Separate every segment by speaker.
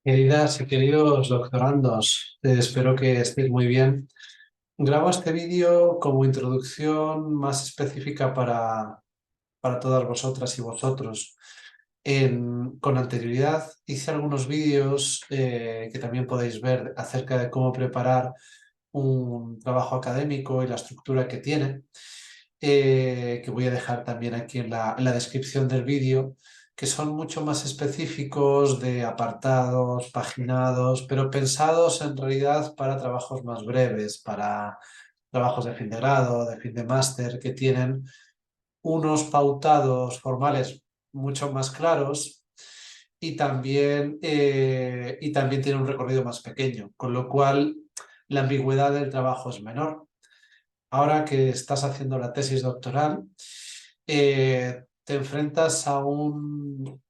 Speaker 1: Queridas y queridos doctorandos, espero que estéis muy bien. Grabo este vídeo como introducción más específica para todas vosotras y vosotros. Con anterioridad hice algunos vídeos que también podéis ver acerca de cómo preparar un trabajo académico y la estructura que tiene, que voy a dejar también aquí en la descripción del vídeo, que son mucho más específicos de apartados, paginados, pero pensados en realidad para trabajos más breves, para trabajos de fin de grado, de fin de máster, que tienen unos pautados formales mucho más claros y también tiene un recorrido más pequeño, con lo cual la ambigüedad del trabajo es menor. Ahora que estás haciendo la tesis doctoral, te enfrentas a un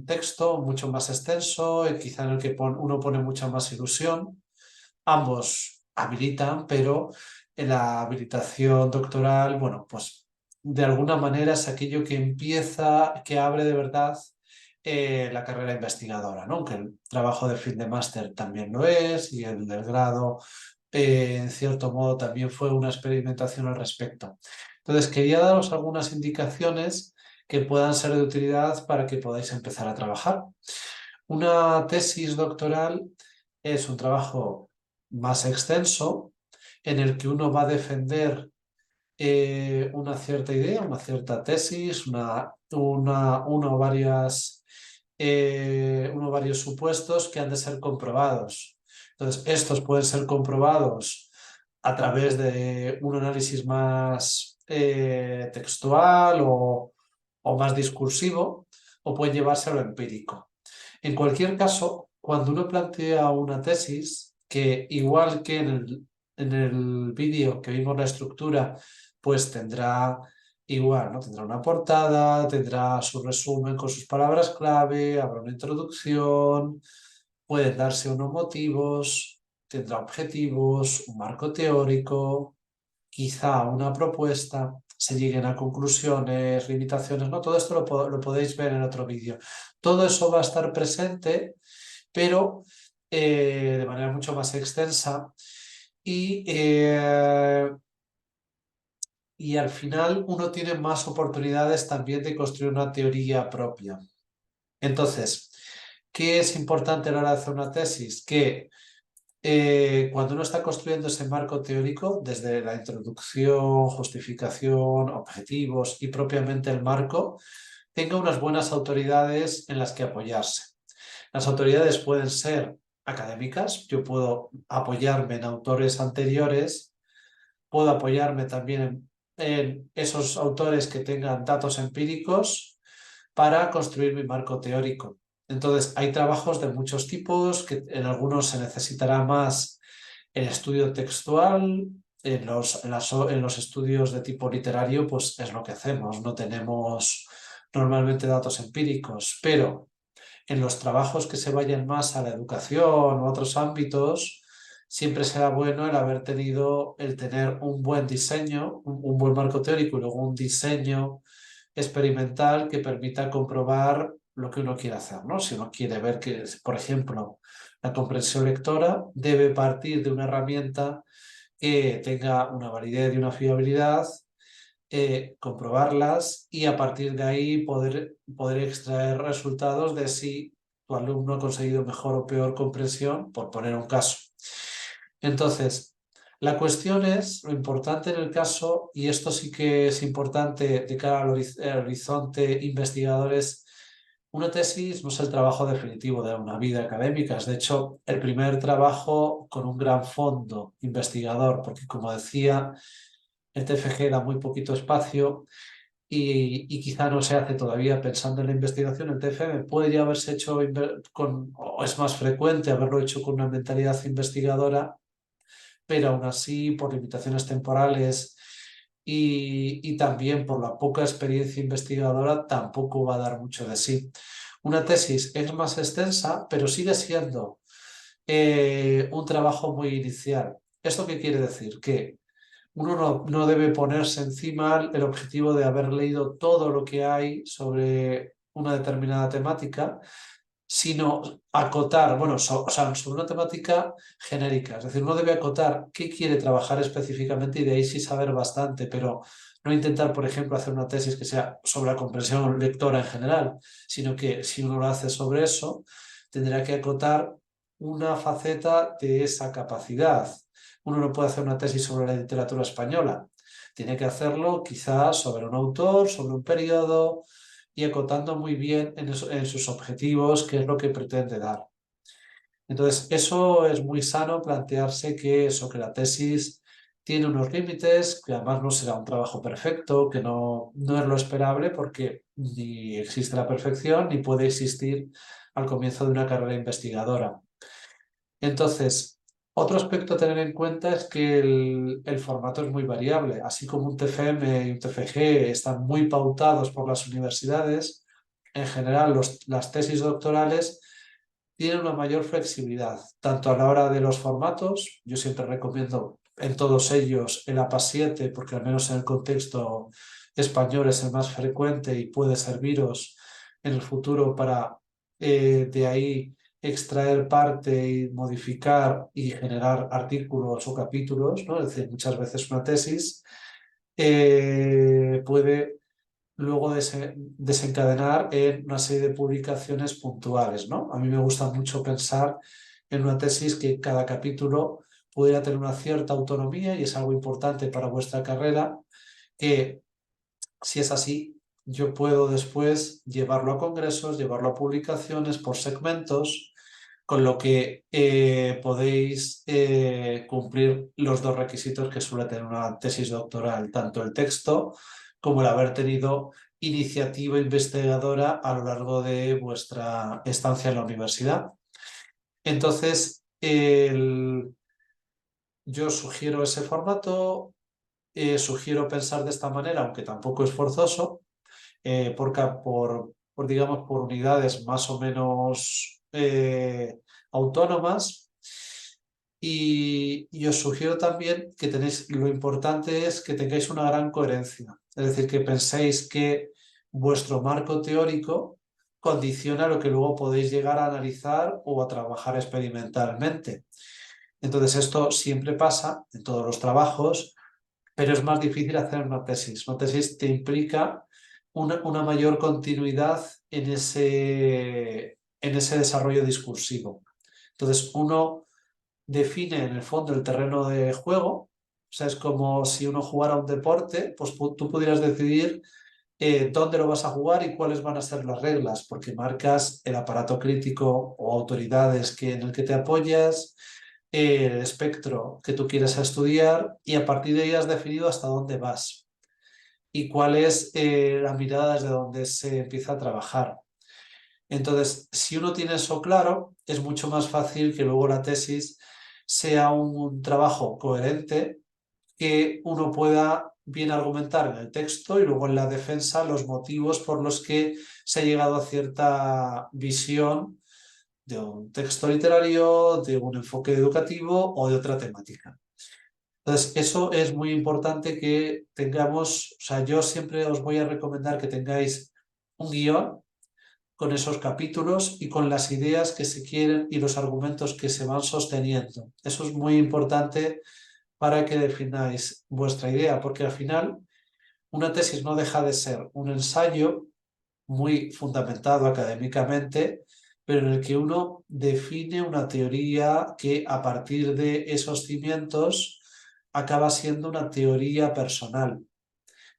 Speaker 1: texto mucho más extenso, quizá en el que uno pone mucha más ilusión. Ambos habilitan, pero en la habilitación doctoral, bueno, pues de alguna manera es aquello que empieza, que abre de verdad la carrera investigadora, ¿no? Aunque el trabajo de fin de máster también lo es y el del grado, en cierto modo, también fue una experimentación al respecto. Entonces, quería daros algunas indicaciones que puedan ser de utilidad para que podáis empezar a trabajar. Una tesis doctoral es un trabajo más extenso en el que uno va a defender una cierta idea, una cierta tesis, uno o varios supuestos que han de ser comprobados. Entonces, estos pueden ser comprobados a través de un análisis más textual o más discursivo, o pueden llevarse a lo empírico. En cualquier caso, cuando uno plantea una tesis, que igual que en el vídeo que vimos la estructura, pues tendrá igual, ¿no? Tendrá una portada, tendrá su resumen con sus palabras clave, habrá una introducción, pueden darse unos motivos, tendrá objetivos, un marco teórico, quizá una propuesta, se lleguen a conclusiones, limitaciones, ¿no? Todo esto lo podéis ver en otro vídeo. Todo eso va a estar presente, pero de manera mucho más extensa y, eh, y al final uno tiene más oportunidades también de construir una teoría propia. Entonces, ¿qué es importante a la hora de hacer una tesis? Que cuando uno está construyendo ese marco teórico, desde la introducción, justificación, objetivos y propiamente el marco, tenga unas buenas autoridades en las que apoyarse. Las autoridades pueden ser académicas, yo puedo apoyarme en autores anteriores, puedo apoyarme también en esos autores que tengan datos empíricos para construir mi marco teórico. Entonces, hay trabajos de muchos tipos, que en algunos se necesitará más el estudio textual, en los estudios de tipo literario, pues es lo que hacemos, no tenemos normalmente datos empíricos, pero en los trabajos que se vayan más a la educación u otros ámbitos, siempre será bueno el tener un buen diseño, un buen marco teórico y luego un diseño experimental que permita comprobar lo que uno quiere hacer, ¿no? Si uno quiere ver que, por ejemplo, la comprensión lectora debe partir de una herramienta que tenga una validez y una fiabilidad, comprobarlas y a partir de ahí poder extraer resultados de si tu alumno ha conseguido mejor o peor comprensión, por poner un caso. Entonces, la cuestión es, lo importante en el caso, y esto sí que es importante de cara al horizonte investigador, es una tesis no es el trabajo definitivo de una vida académica, es de hecho el primer trabajo con un gran fondo investigador, porque como decía, el TFG da muy poquito espacio y quizá no se hace todavía pensando en la investigación. El TFM puede ya haberse hecho o es más frecuente haberlo hecho con una mentalidad investigadora, pero aún así, por limitaciones temporales y también por la poca experiencia investigadora, tampoco va a dar mucho de sí. Una tesis es más extensa, pero sigue siendo un trabajo muy inicial. ¿Esto qué quiere decir? Que uno no debe ponerse encima el objetivo de haber leído todo lo que hay sobre una determinada temática, sino acotar, bueno, o sea, sobre una temática genérica. Es decir, uno debe acotar qué quiere trabajar específicamente y de ahí sí saber bastante, pero no intentar, por ejemplo, hacer una tesis que sea sobre la comprensión lectora en general, sino que si uno lo hace sobre eso, tendrá que acotar una faceta de esa capacidad. Uno no puede hacer una tesis sobre la literatura española. Tiene que hacerlo quizás sobre un autor, sobre un periodo, y acotando muy bien en sus objetivos qué es lo que pretende dar. Entonces, eso es muy sano plantearse que eso, que la tesis tiene unos límites, que además no será un trabajo perfecto, que no es lo esperable porque ni existe la perfección ni puede existir al comienzo de una carrera investigadora. Entonces, otro aspecto a tener en cuenta es que el formato es muy variable. Así como un TFM y un TFG están muy pautados por las universidades, en general las tesis doctorales tienen una mayor flexibilidad, tanto a la hora de los formatos. Yo siempre recomiendo en todos ellos el APA 7, porque al menos en el contexto español es el más frecuente y puede serviros en el futuro para de ahí extraer parte y modificar y generar artículos o capítulos, ¿no? Es decir, muchas veces una tesis puede luego desencadenar en una serie de publicaciones puntuales, ¿no? A mí me gusta mucho pensar en una tesis que cada capítulo pudiera tener una cierta autonomía y es algo importante para vuestra carrera, que si es así, yo puedo después llevarlo a congresos, llevarlo a publicaciones por segmentos, con lo que podéis cumplir los dos requisitos que suele tener una tesis doctoral, tanto el texto como el haber tenido iniciativa investigadora a lo largo de vuestra estancia en la universidad. Entonces, yo sugiero ese formato, sugiero pensar de esta manera, aunque tampoco es forzoso, digamos, por unidades más o menos autónomas. Y os sugiero también que lo importante es que tengáis una gran coherencia, es decir, que penséis que vuestro marco teórico condiciona lo que luego podéis llegar a analizar o a trabajar experimentalmente. Entonces, esto siempre pasa en todos los trabajos, pero es más difícil hacer una tesis. Una tesis te implica una mayor continuidad en ese desarrollo discursivo. Entonces, uno define en el fondo el terreno de juego, o sea, es como si uno jugara un deporte, pues tú pudieras decidir dónde lo vas a jugar y cuáles van a ser las reglas, porque marcas el aparato crítico o autoridades en el que te apoyas, el espectro que tú quieres estudiar y a partir de ahí has definido hasta dónde vas y cuál es la mirada desde donde se empieza a trabajar. Entonces, si uno tiene eso claro, es mucho más fácil que luego la tesis sea un trabajo coherente, que uno pueda bien argumentar en el texto y luego en la defensa los motivos por los que se ha llegado a cierta visión de un texto literario, de un enfoque educativo o de otra temática. Entonces, eso es muy importante que tengamos, o sea, yo siempre os voy a recomendar que tengáis un guión con esos capítulos y con las ideas que se quieren y los argumentos que se van sosteniendo. Eso es muy importante para que defináis vuestra idea, porque al final una tesis no deja de ser un ensayo muy fundamentado académicamente, pero en el que uno define una teoría que a partir de esos cimientos acaba siendo una teoría personal.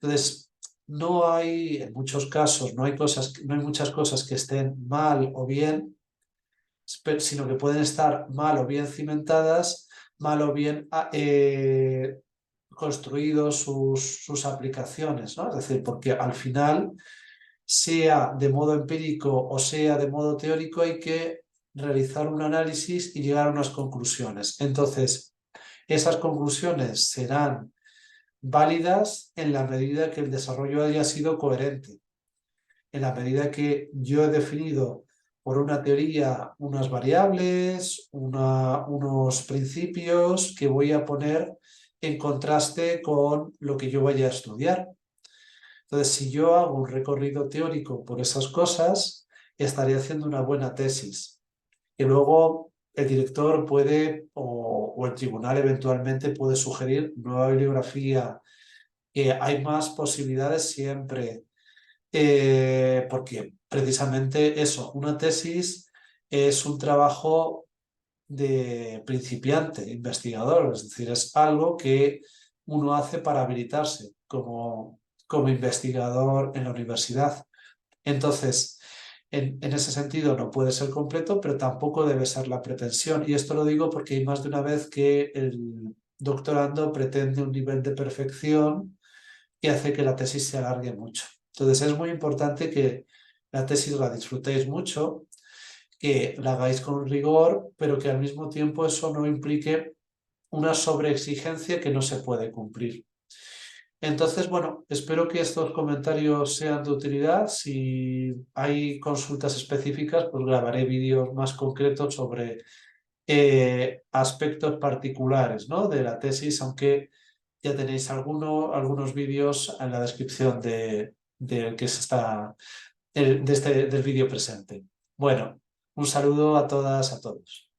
Speaker 1: Entonces, en muchos casos, no hay muchas cosas que estén mal o bien, sino que pueden estar mal o bien cimentadas, mal o bien construidos sus aplicaciones, ¿no? Es decir, porque al final, sea de modo empírico o sea de modo teórico, hay que realizar un análisis y llegar a unas conclusiones. Entonces, esas conclusiones serán válidas en la medida que el desarrollo haya sido coherente, en la medida que yo he definido por una teoría unas variables, unos principios que voy a poner en contraste con lo que yo vaya a estudiar. Entonces, si yo hago un recorrido teórico por esas cosas, estaría haciendo una buena tesis. Y luego el director puede, o el tribunal eventualmente puede sugerir nueva bibliografía. Hay más posibilidades siempre, porque precisamente eso, una tesis es un trabajo de principiante, investigador, es decir, es algo que uno hace para habilitarse como investigador en la universidad. Entonces, en ese sentido no puede ser completo, pero tampoco debe ser la pretensión. Y esto lo digo porque hay más de una vez que el doctorando pretende un nivel de perfección y hace que la tesis se alargue mucho. Entonces, es muy importante que la tesis la disfrutéis mucho, que la hagáis con rigor, pero que al mismo tiempo eso no implique una sobreexigencia que no se puede cumplir. Entonces, bueno, espero que estos comentarios sean de utilidad. Si hay consultas específicas, pues grabaré vídeos más concretos sobre aspectos particulares, ¿no?, de la tesis, aunque ya tenéis algunos vídeos en la descripción que se está, del vídeo presente. Bueno, un saludo a todas, a todos.